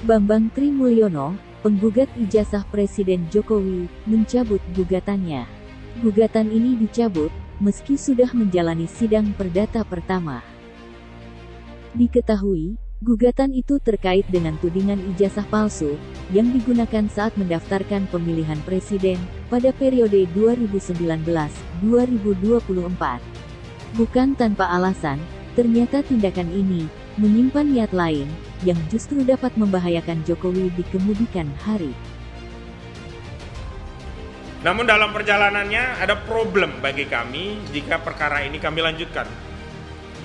Bambang Trimulyono, penggugat ijazah Presiden Jokowi, mencabut gugatannya. Gugatan ini dicabut, meski sudah menjalani sidang perdata pertama. Diketahui, gugatan itu terkait dengan tudingan ijazah palsu, yang digunakan saat mendaftarkan pemilihan presiden, pada periode 2019-2024. Bukan tanpa alasan, ternyata tindakan ini menyimpan niat lain, yang justru dapat membahayakan Jokowi di kemudian hari. Namun dalam perjalanannya ada problem bagi kami jika perkara ini kami lanjutkan,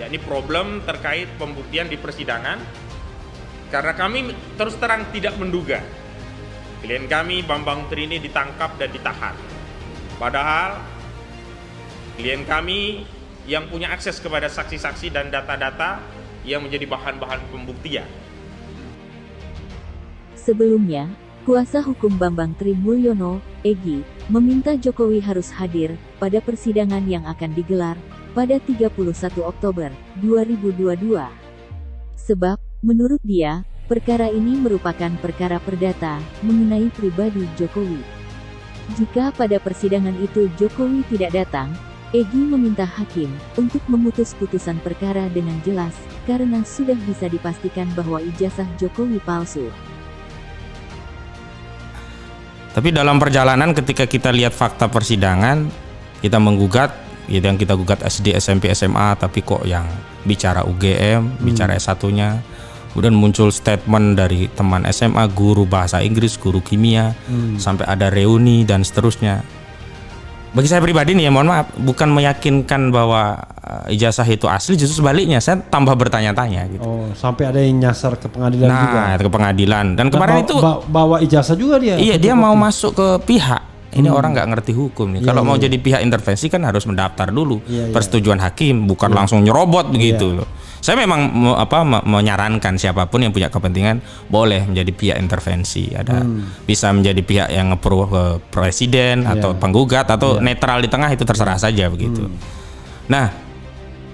yakni problem terkait pembuktian di persidangan, karena kami terus terang tidak menduga klien kami Bambang Tri ini ditangkap dan ditahan. Padahal klien kami yang punya akses kepada saksi-saksi dan data-data yang menjadi bahan-bahan pembuktian. Sebelumnya, kuasa hukum Bambang Trimulyono, Egy, meminta Jokowi harus hadir pada persidangan yang akan digelar pada 31 Oktober 2022. Sebab, menurut dia, perkara ini merupakan perkara perdata mengenai pribadi Jokowi. Jika pada persidangan itu Jokowi tidak datang, Egy meminta hakim untuk memutus putusan perkara dengan jelas, karena sudah bisa dipastikan bahwa ijazah Jokowi palsu. Tapi dalam perjalanan ketika kita lihat fakta persidangan, kita menggugat, yang kita gugat SD, SMP, SMA, tapi kok yang bicara UGM, bicara S1-nya, kemudian muncul statement dari teman SMA, guru bahasa Inggris, guru kimia, sampai ada reuni dan seterusnya. Bagi saya pribadi nih ya, mohon maaf, bukan meyakinkan bahwa ijazah itu asli, justru sebaliknya saya tambah bertanya-tanya gitu. Oh, sampai ada yang nyasar ke pengadilan juga. Nah, ke pengadilan. Dan kemarin itu bawa ijazah juga dia. Iya, dia mau masuk ke pihak. Ini orang nggak ngerti hukum nih. Kalau mau jadi pihak intervensi kan harus mendaftar dulu, persetujuan hakim, bukan langsung nyerobot begitu loh. Saya memang menyarankan siapapun yang punya kepentingan boleh menjadi pihak intervensi. Ada bisa menjadi pihak yang nge-approve ke presiden atau penggugat atau netral di tengah, itu terserah saja begitu. Nah,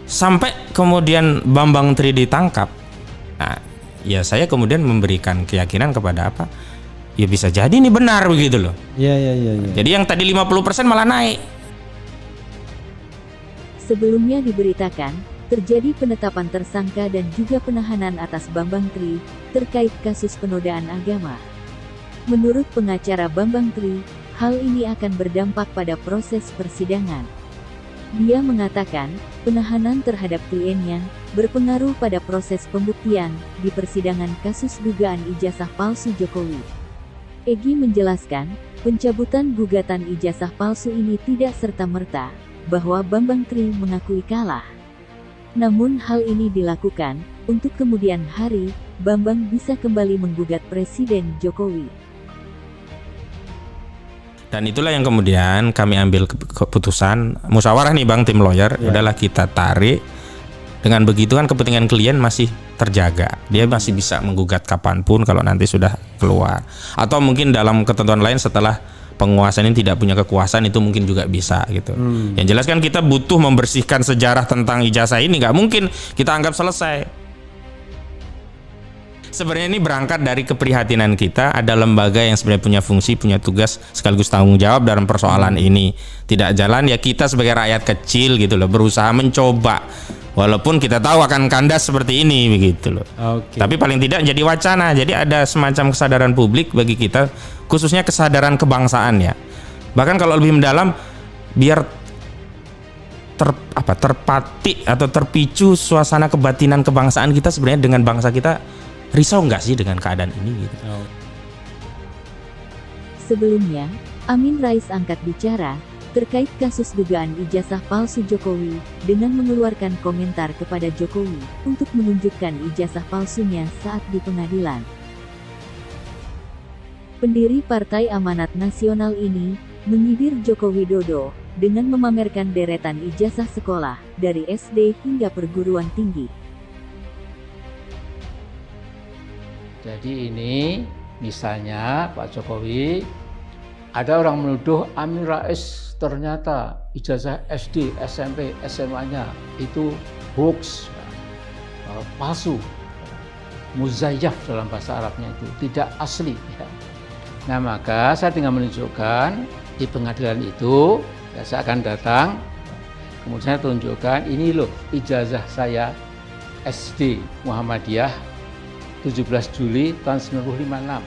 sampai kemudian Bambang Tri ditangkap. Nah, ya saya kemudian memberikan keyakinan kepada apa? Ya bisa jadi ini benar begitu loh. Iya. Jadi yang tadi 50% malah naik. Sebelumnya diberitakan, terjadi penetapan tersangka dan juga penahanan atas Bambang Tri, terkait kasus penodaan agama. Menurut pengacara Bambang Tri, hal ini akan berdampak pada proses persidangan. Dia mengatakan, penahanan terhadap kliennya, berpengaruh pada proses pembuktian, di persidangan kasus dugaan ijazah palsu Jokowi. Egy menjelaskan, pencabutan gugatan ijazah palsu ini tidak serta-merta, bahwa Bambang Tri mengakui kalah. Namun hal ini dilakukan, untuk kemudian hari, Bambang bisa kembali menggugat Presiden Jokowi. Dan itulah yang kemudian kami ambil keputusan, musyawarah nih Bang, tim lawyer, adalah kita tarik. Dengan begitu kan kepentingan klien masih terjaga. Dia masih bisa menggugat kapanpun kalau nanti sudah keluar. Atau mungkin dalam ketentuan lain setelah penguasa ini tidak punya kekuasaan, itu mungkin juga bisa gitu. Yang jelas kan kita butuh membersihkan sejarah tentang ijazah ini, nggak mungkin kita anggap selesai. Sebenarnya ini berangkat dari keprihatinan kita, ada lembaga yang sebenarnya punya fungsi, punya tugas sekaligus tanggung jawab dalam persoalan ini. Tidak jalan ya kita sebagai rakyat kecil gitu loh, berusaha mencoba. Walaupun kita tahu akan kandas seperti ini begitu loh. Tapi paling tidak jadi wacana. Jadi ada semacam kesadaran publik bagi kita, khususnya kesadaran kebangsaan ya. Bahkan kalau lebih mendalam, biar terpatik atau terpicu suasana kebatinan kebangsaan kita sebenarnya dengan bangsa kita. Risau nggak sih dengan keadaan ini gitu. Sebelumnya, Amin Rais angkat bicara terkait kasus dugaan ijazah palsu Jokowi, dengan mengeluarkan komentar kepada Jokowi untuk menunjukkan ijazah palsunya saat di pengadilan. Pendiri Partai Amanat Nasional ini menyindir Joko Widodo dengan memamerkan deretan ijazah sekolah dari SD hingga perguruan tinggi. Jadi ini misalnya Pak Jokowi, ada orang menuduh Amin Rais ternyata ijazah SD, SMP, SMA-nya itu hoax, palsu. muzayyaf dalam bahasa Arabnya itu, tidak asli. Ya. Nah maka saya tinggal menunjukkan di pengadilan itu, ya, saya akan datang, kemudian saya tunjukkan ini loh ijazah saya SD Muhammadiyah 17 Juli tahun 1956.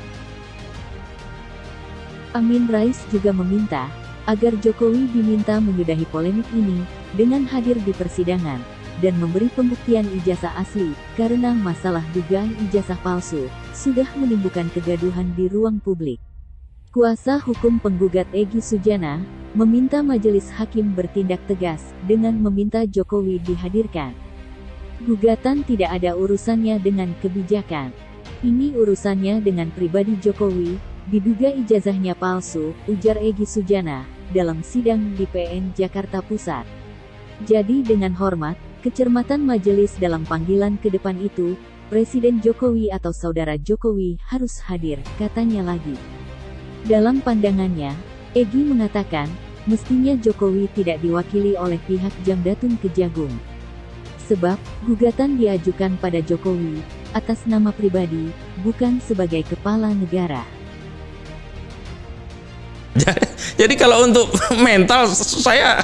Amin Rais juga meminta agar Jokowi diminta menyudahi polemik ini dengan hadir di persidangan dan memberi pembuktian ijazah asli karena masalah dugaan ijazah palsu sudah menimbulkan kegaduhan di ruang publik. Kuasa hukum penggugat Egy Sujana meminta majelis hakim bertindak tegas dengan meminta Jokowi dihadirkan. Gugatan tidak ada urusannya dengan kebijakan. Ini urusannya dengan pribadi Jokowi. Diduga ijazahnya palsu, ujar Egy Sujana dalam sidang di PN Jakarta Pusat. Jadi dengan hormat, kecermatan majelis dalam panggilan ke depan itu, Presiden Jokowi atau saudara Jokowi harus hadir, katanya lagi. Dalam pandangannya, Egy mengatakan, mestinya Jokowi tidak diwakili oleh pihak Jamdatun Kejagung. Sebab, gugatan diajukan pada Jokowi, atas nama pribadi, bukan sebagai kepala negara. Jadi kalau untuk mental saya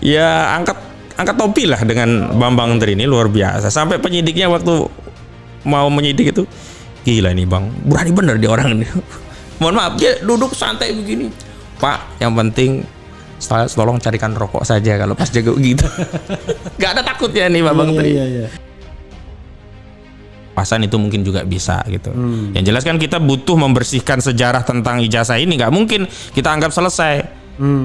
ya angkat topi lah dengan Bambang Tri ini, luar biasa. Sampai penyidiknya waktu mau menyidik itu, gila ini Bang, berani bener dia orang ini. Mohon maaf, dia duduk santai begini. Pak, yang penting tolong carikan rokok saja kalau pas jago gitu. Gak ada takutnya nih Bambang Tri. Iya. Pasan itu mungkin juga bisa gitu. Yang jelas kan kita butuh membersihkan sejarah tentang ijazah ini, nggak mungkin kita anggap selesai.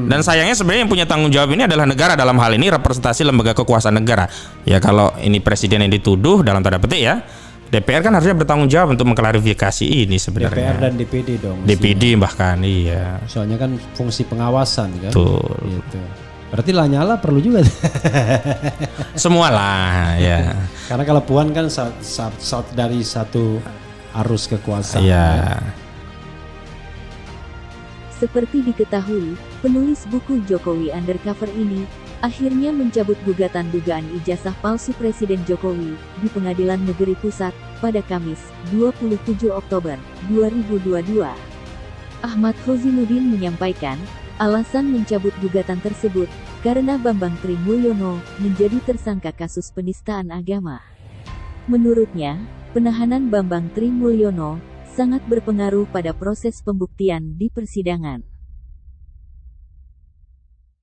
Dan sayangnya sebenarnya yang punya tanggung jawab ini adalah negara, dalam hal ini representasi lembaga kekuasaan negara. Ya kalau ini presiden yang dituduh dalam tanda petik ya, DPR kan harusnya bertanggung jawab untuk mengklarifikasi ini sebenarnya. DPR dan DPD dong. DPD bahkan iya. Soalnya kan fungsi pengawasan kan. Betul. Gitu. Berarti Lanyala perlu juga. Semualah ya. Karena kalau Puan kan dari satu arus kekuasaan. Iya. Seperti diketahui, penulis buku Jokowi Undercover ini akhirnya mencabut gugatan dugaan ijazah palsu Presiden Jokowi di Pengadilan Negeri Pusat pada Kamis, 27 Oktober 2022. Ahmad Hozinuddin menyampaikan, alasan mencabut gugatan tersebut karena Bambang Tri Mulyono menjadi tersangka kasus penistaan agama. Menurutnya, penahanan Bambang Tri Mulyono sangat berpengaruh pada proses pembuktian di persidangan.